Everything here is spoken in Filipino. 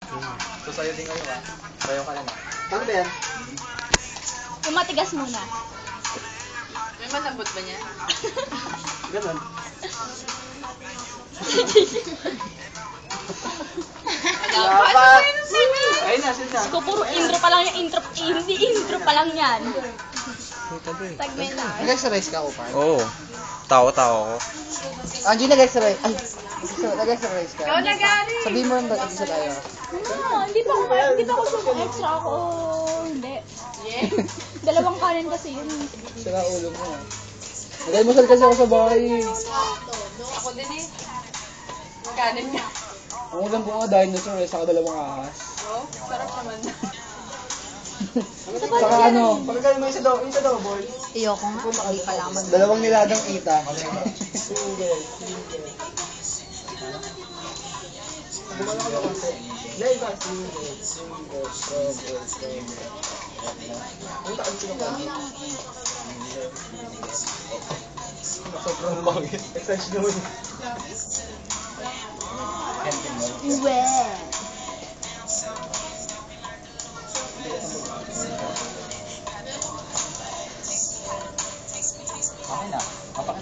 So sa'yo din kayo ah. Sayo ka na na. Paano ba yan? Yung matigas muna. May malambot ba niya? Ganon. Dapat! Ayun na, sige na. Ko puro intro pa lang yung intro. Hindi intro pa lang yan. Segment na. Nag-exercise ka, Upar? Oo. Tao-tao ko. Angie, nag-exercise. Ay, nag-exercise ka. Ikaw nag-ari! Sabihin mo lang isa tayo. No, hindi pa ako sa extra ako. Hindi. Yeah. Dalawang kanin kasi yun. Sira ulo mo. Nag-almusal kasi ako sa bahay. Ako din eh. Kanin ka. Ang ulam ko nga dinosaur eh, saka dalawang ahas. Oh, sarap naman. Saka ano? Pagkakali mo yung sa daw, boy. Ayoko nga. Hindi pa laman. Dalawang niladang kita. Sobrang bangit. Exercise naman. Uwe. Okay na. Kapag